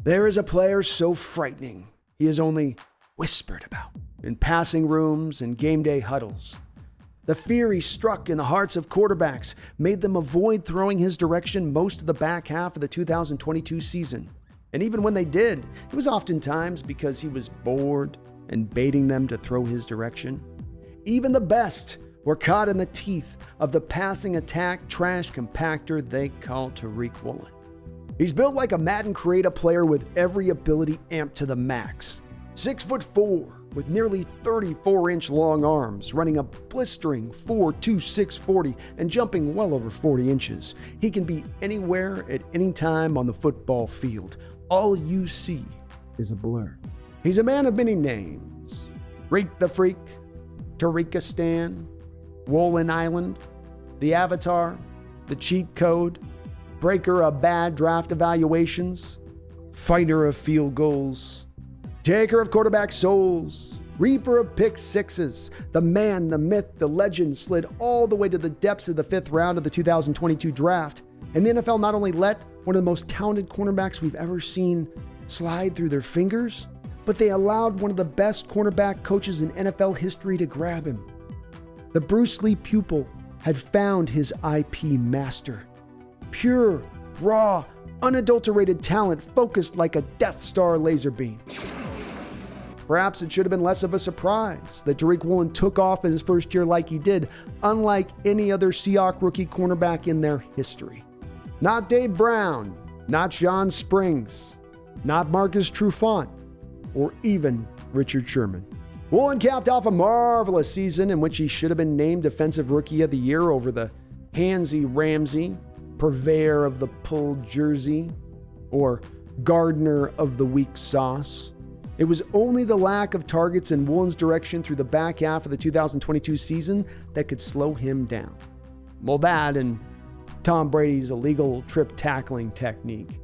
There is a player so frightening, he is only whispered about in passing rooms and game day huddles. The fear he struck in the hearts of quarterbacks made them avoid throwing his direction most of the back half of the 2022 season. And even when they did, it was oftentimes because he was bored and baiting them to throw his direction. Even the best were caught in the teeth of the passing attack trash compactor they call Tariq Woolen. He's built like a Madden Create-A player with every ability amped to the max. 6'4", with nearly 34-inch long arms, running a blistering 4.26 40 and jumping well over 40 inches. He can be anywhere at any time on the football field. All you see is a blur. He's a man of many names. Reek the Freak, Tariqistan, Woolen Island, the Avatar, the Cheat Code, Breaker of Bad Draft Evaluations, Fighter of Field Goals, Taker of Quarterback Souls, Reaper of Pick Sixes, the man, the myth, the legend slid all the way to the depths of the 5th round of the 2022 draft. And the NFL not only let one of the most talented cornerbacks we've ever seen slide through their fingers, but they allowed one of the best cornerback coaches in NFL history to grab him. The Bruce Lee pupil had found his IP master. Pure, raw, unadulterated talent focused like a Death Star laser beam. Perhaps it should have been less of a surprise that Tariq Woolen took off in his first year like he did, unlike any other Seahawks rookie cornerback in their history. Not Dave Brown, not Sean Springs, not Marcus Trufant, or even Richard Sherman. Woolen capped off a marvelous season in which he should have been named Defensive Rookie of the Year over the Handsy Ramsey, purveyor of the pulled jersey, or Gardner of the weak sauce. It was only the lack of targets in Woolen's direction through the back half of the 2022 season that could slow him down. Well, that and Tom Brady's illegal trip tackling technique.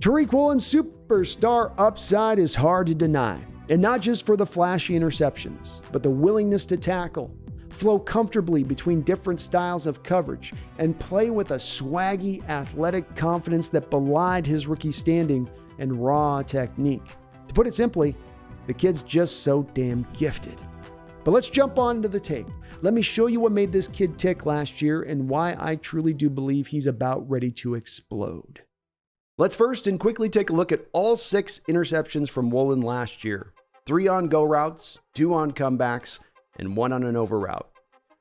Tariq Woolen's superstar upside is hard to deny, and not just for the flashy interceptions, but the willingness to tackle, flow comfortably between different styles of coverage, and play with a swaggy, athletic confidence that belied his rookie standing and raw technique. To put it simply, the kid's just so damn gifted. But let's jump on into the tape. Let me show you what made this kid tick last year and why I truly do believe he's about ready to explode. Let's first and quickly take a look at all 6 interceptions from Woolen last year. 3 on go routes, 2 on comebacks, and 1 on an over route.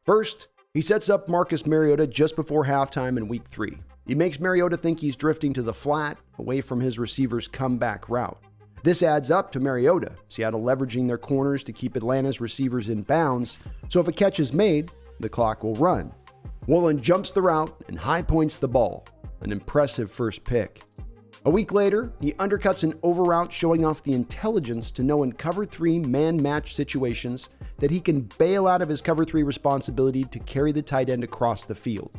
First, he sets up Marcus Mariota just before halftime in week 3. He makes Mariota think he's drifting to the flat, away from his receiver's comeback route. This adds up to Mariota, Seattle leveraging their corners to keep Atlanta's receivers in bounds, so if a catch is made, the clock will run. Woolen jumps the route and high points the ball, an impressive first pick. A week later, he undercuts an over route, showing off the intelligence to know in cover 3 man-match situations that he can bail out of his cover 3 responsibility to carry the tight end across the field.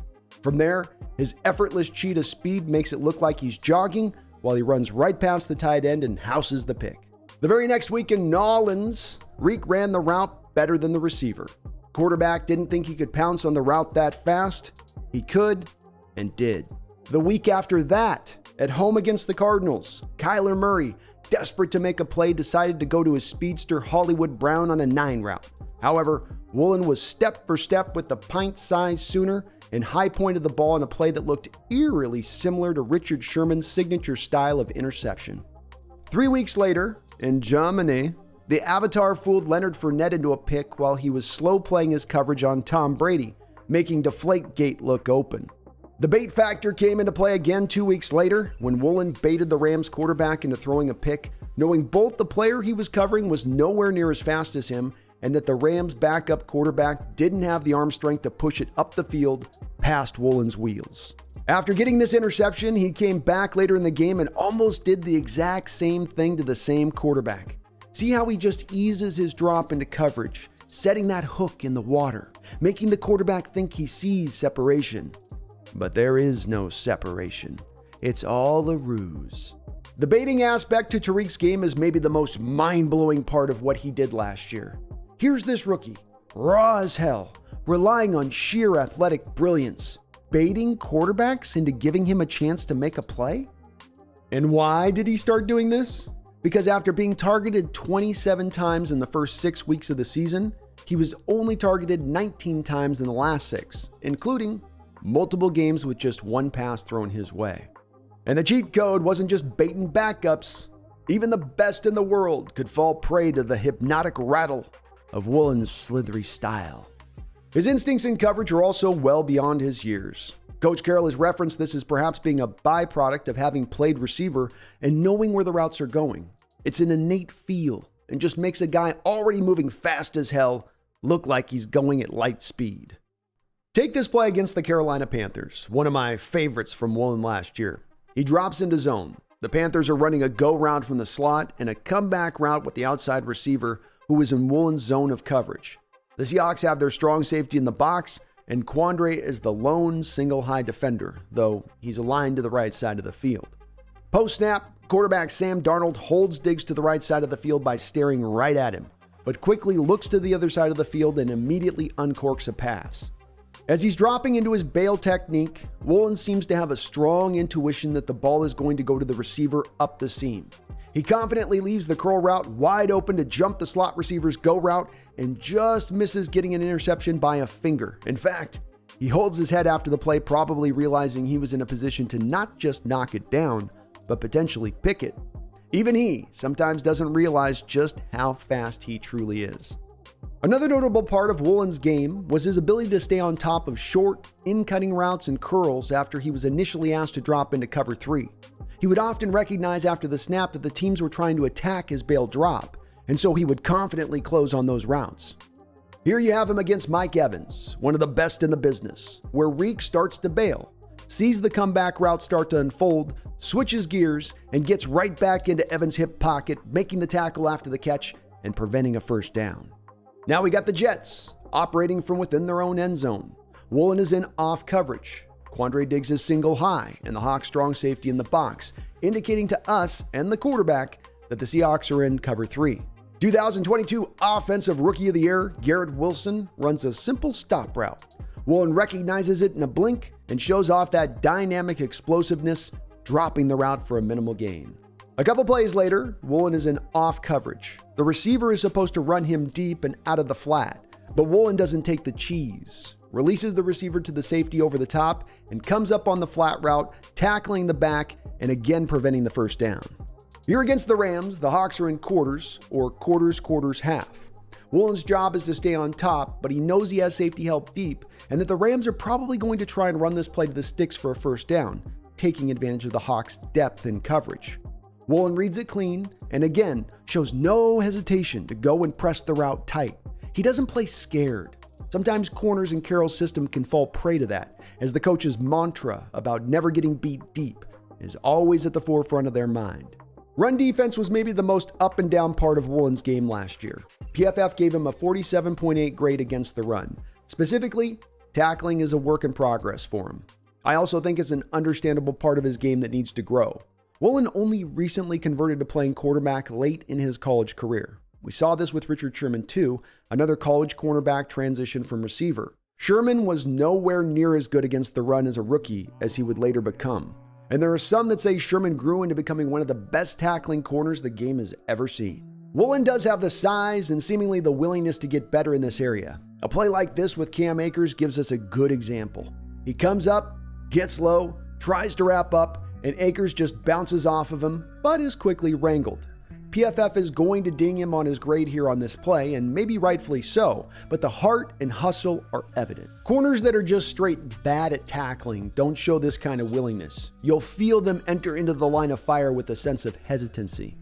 From there, his effortless cheetah speed makes it look like he's jogging, while he runs right past the tight end and houses the pick. The very next week in Nolans, Reek ran the route better than the receiver. Quarterback didn't think he could pounce on the route that fast. He could, and did. The week after that, at home against the Cardinals, Kyler Murray, desperate to make a play, decided to go to his speedster Hollywood Brown on a 9 route. However, Woolen was step for step with the pint-sized Sooner and high-pointed the ball in a play that looked eerily similar to Richard Sherman's signature style of interception. 3 weeks later, in Germany, the Avatar fooled Leonard Fournette into a pick while he was slow playing his coverage on Tom Brady, making Deflategate look open. The bait factor came into play again 2 weeks later when Woolen baited the Rams quarterback into throwing a pick, knowing both the player he was covering was nowhere near as fast as him and that the Rams' backup quarterback didn't have the arm strength to push it up the field past Woolen's wheels. After getting this interception, he came back later in the game and almost did the exact same thing to the same quarterback. See how he just eases his drop into coverage, setting that hook in the water, making the quarterback think he sees separation. But there is no separation. It's all a ruse. The baiting aspect to Tariq's game is maybe the most mind-blowing part of what he did last year. Here's this rookie, raw as hell, relying on sheer athletic brilliance, baiting quarterbacks into giving him a chance to make a play? And why did he start doing this? Because after being targeted 27 times in the first 6 weeks of the season, he was only targeted 19 times in the last 6, including multiple games with just one pass thrown his way. And the cheat code wasn't just baiting backups. Even the best in the world could fall prey to the hypnotic rattle of Woolen's slithery style. His instincts in coverage are also well beyond his years. Coach Carroll has referenced this as perhaps being a byproduct of having played receiver and knowing where the routes are going. It's an innate feel and just makes a guy already moving fast as hell look like he's going at light speed. Take this play against the Carolina Panthers, one of my favorites from Woolen last year. He drops into zone. The Panthers are running a go route from the slot and a comeback route with the outside receiver who is in Woolen's zone of coverage. The Seahawks have their strong safety in the box, and Quandre is the lone single high defender, though he's aligned to the right side of the field. Post-snap, quarterback Sam Darnold holds Diggs to the right side of the field by staring right at him, but quickly looks to the other side of the field and immediately uncorks a pass. As he's dropping into his bail technique, Woolen seems to have a strong intuition that the ball is going to go to the receiver up the seam. He confidently leaves the curl route wide open to jump the slot receiver's go route and just misses getting an interception by a finger. In fact, he holds his head after the play, probably realizing he was in a position to not just knock it down, but potentially pick it. Even he sometimes doesn't realize just how fast he truly is. Another notable part of Woolen's game was his ability to stay on top of short, in-cutting routes and curls after he was initially asked to drop into cover 3. He would often recognize after the snap that the teams were trying to attack his bail drop, and so he would confidently close on those routes. Here you have him against Mike Evans, one of the best in the business, where Reek starts to bail, sees the comeback route start to unfold, switches gears, and gets right back into Evans' hip pocket, making the tackle after the catch and preventing a first down. Now we got the Jets, operating from within their own end zone. Woolen is in off coverage. Quandre Diggs is single high, and the Hawks strong safety in the box, indicating to us and the quarterback that the Seahawks are in cover 3. 2022 Offensive Rookie of the Year, Garrett Wilson, runs a simple stop route. Woolen recognizes it in a blink and shows off that dynamic explosiveness, dropping the route for a minimal gain. A couple plays later, Woolen is in off coverage. The receiver is supposed to run him deep and out of the flat, but Woolen doesn't take the cheese, releases the receiver to the safety over the top, and comes up on the flat route, tackling the back and again preventing the first down. Here against the Rams, the Hawks are in quarters, or quarters, half. Woolen's job is to stay on top, but he knows he has safety help deep, and that the Rams are probably going to try and run this play to the sticks for a first down, taking advantage of the Hawks' depth in coverage. Woolen reads it clean, and again, shows no hesitation to go and press the route tight. He doesn't play scared. Sometimes corners in Carroll's system can fall prey to that, as the coach's mantra about never getting beat deep is always at the forefront of their mind. Run defense was maybe the most up and down part of Woolen's game last year. PFF gave him a 47.8 grade against the run. Specifically, tackling is a work in progress for him. I also think it's an understandable part of his game that needs to grow. Woolen only recently converted to playing quarterback late in his college career. We saw this with Richard Sherman too, another college cornerback transition from receiver. Sherman was nowhere near as good against the run as a rookie as he would later become. And there are some that say Sherman grew into becoming one of the best tackling corners the game has ever seen. Woolen does have the size and seemingly the willingness to get better in this area. A play like this with Cam Akers gives us a good example. He comes up, gets low, tries to wrap up, and Akers just bounces off of him, but is quickly wrangled. PFF is going to ding him on his grade here on this play, and maybe rightfully so, but the heart and hustle are evident. Corners that are just straight bad at tackling don't show this kind of willingness. You'll feel them enter into the line of fire with a sense of hesitancy.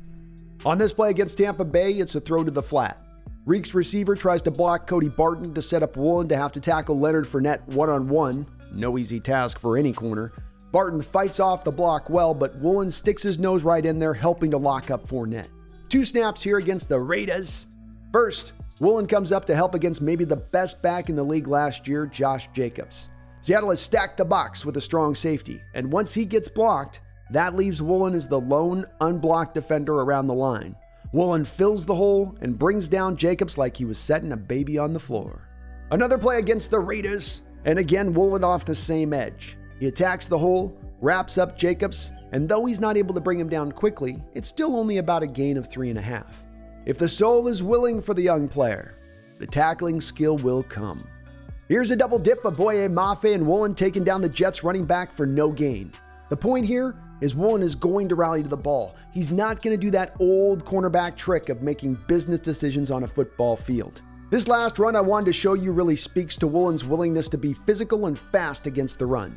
On this play against Tampa Bay, it's a throw to the flat. Reek's receiver tries to block Cody Barton to set up Woolen to have to tackle Leonard Fournette one-on-one. No easy task for any corner. Barton fights off the block well, but Woolen sticks his nose right in there, helping to lock up Fournette. 2 snaps here against the Raiders. First, Woolen comes up to help against maybe the best back in the league last year, Josh Jacobs. Seattle has stacked the box with a strong safety, and once he gets blocked, that leaves Woolen as the lone unblocked defender around the line. Woolen fills the hole and brings down Jacobs like he was setting a baby on the floor. Another play against the Raiders, and again Woolen off the same edge. He attacks the hole, wraps up Jacobs, And though he's not able to bring him down quickly, it's still only about a gain of 3.5. If the soul is willing for the young player, the tackling skill will come. Here's a double dip of Boye Mafe and Woolen taking down the Jets running back for no gain. The point here is Woolen is going to rally to the ball. He's not going to do that old cornerback trick of making business decisions on a football field. This last run I wanted to show you really speaks to Woolen's willingness to be physical and fast against the run.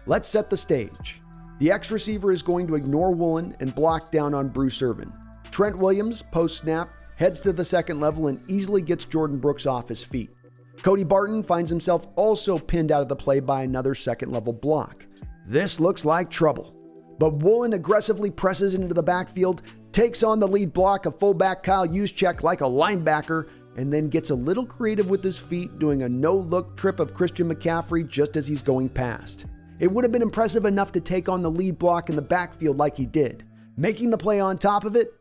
Let's set the stage. The ex-receiver is going to ignore Woolen and block down on Bruce Irvin. Trent Williams, post-snap, heads to the second level and easily gets Jordan Brooks off his feet. Cody Barton finds himself also pinned out of the play by another second-level block. This looks like trouble. But Woolen aggressively presses into the backfield, takes on the lead block of fullback Kyle Juszczyk like a linebacker, and then gets a little creative with his feet, doing a no-look trip of Christian McCaffrey just as he's going past. It would have been impressive enough to take on the lead block in the backfield like he did. Making the play on top of it?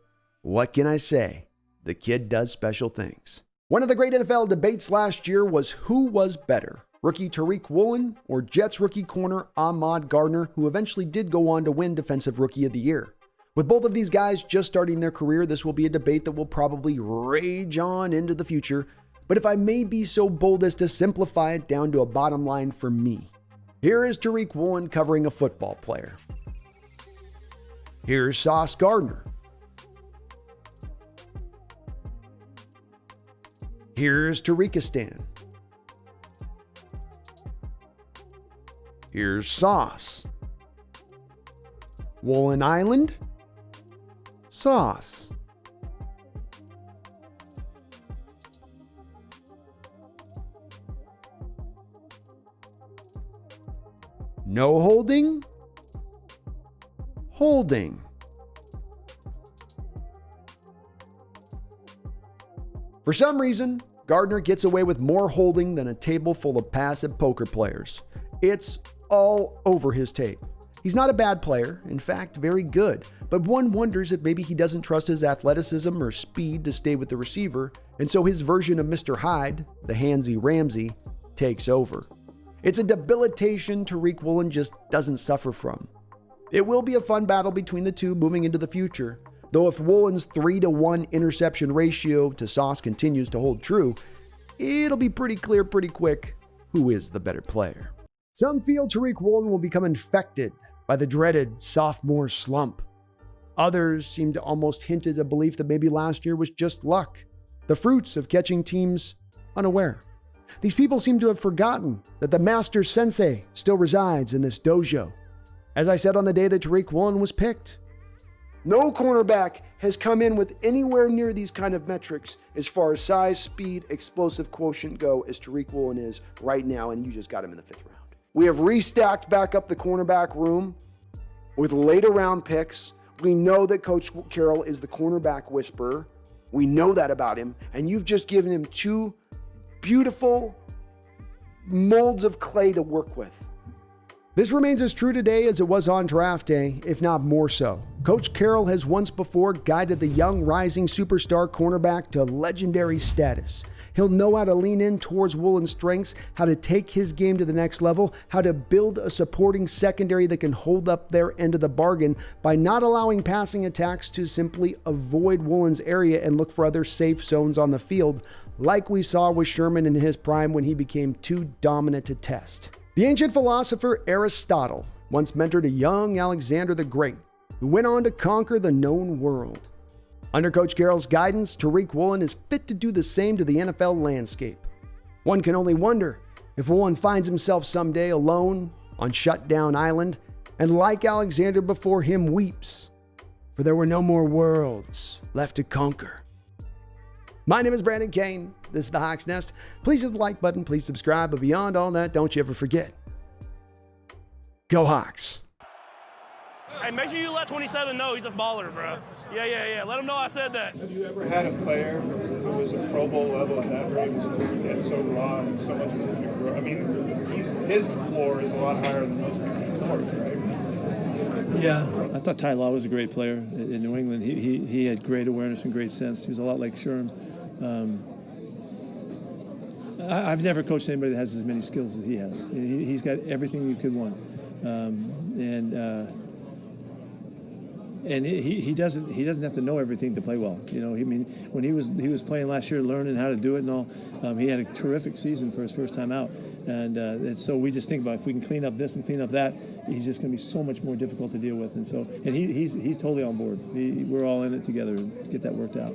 What can I say? The kid does special things. One of the great NFL debates last year was who was better, rookie Tariq Woolen or Jets rookie corner Ahmad Gardner, who eventually did go on to win Defensive Rookie of the Year. With both of these guys just starting their career, this will be a debate that will probably rage on into the future. But if I may be so bold as to simplify it down to a bottom line for me, here is Tariq Woolen covering a football player. Here's Sauce Gardner. Here's Tariqistan. Here's Sauce. Woolen Island. Sauce. No holding. Holding. For some reason, Gardner gets away with more holding than a table full of passive poker players. It's all over his tape. He's not a bad player, in fact, very good, but one wonders if maybe he doesn't trust his athleticism or speed to stay with the receiver, and so his version of Mr. Hyde, the handsy Ramsey, takes over. It's a debilitation Tariq Woolen just doesn't suffer from. It will be a fun battle between the two moving into the future, though if Woolen's 3-to-1 interception ratio to Sauce continues to hold true, it'll be pretty clear pretty quick who is the better player. Some feel Tariq Woolen will become infected by the dreaded sophomore slump. Others seem to almost hint at a belief that maybe last year was just luck, the fruits of catching teams unaware. These people seem to have forgotten that the master sensei still resides in this dojo. As I said on the day that Tariq Woolen was picked, no cornerback has come in with anywhere near these kind of metrics as far as size, speed, explosive quotient go as Tariq Woolen is right now, and you just got him in the 5th round. We have restacked back up the cornerback room with later round picks. We know that Coach Carroll is the cornerback whisperer. We know that about him, and you've just given him 2 beautiful molds of clay to work with. This remains as true today as it was on draft day, if not more so. Coach Carroll has once before guided the young rising superstar cornerback to legendary status. He'll know how to lean in towards Woolen's strengths, how to take his game to the next level, how to build a supporting secondary that can hold up their end of the bargain by not allowing passing attacks to simply avoid Woolen's area and look for other safe zones on the field, like we saw with Sherman in his prime when he became too dominant to test. The ancient philosopher Aristotle once mentored a young Alexander the Great, who went on to conquer the known world. Under Coach Carroll's guidance, Tariq Woolen is fit to do the same to the NFL landscape. One can only wonder if Woolen finds himself someday alone on Shutdown Island and, like Alexander before him, weeps, for there were no more worlds left to conquer. My name is Brandon Kane. This is the Hawks Nest. Please hit the like button. Please subscribe. But beyond all that, don't you ever forget, go Hawks. Hey, make sure you let 27 know he's a baller, bro. Yeah. Let him know I said that. Have you ever had a player who was a Pro Bowl level at that rate and so raw and so much room to grow? I mean, his floor is a lot higher than most people's floors, right? Yeah, I thought Ty Law was a great player in New England. He had great awareness and great sense. He was a lot like Sherm. I've never coached anybody that has as many skills as he has. He's got everything you could want. and he doesn't have to know everything to play well. You know, I mean, when he was playing last year, learning how to do it and all, he had a terrific season for his first time out. And so we just think about if we can clean up this and clean up that, he's just going to be so much more difficult to deal with. And he's totally on board. We're all in it together to get that worked out.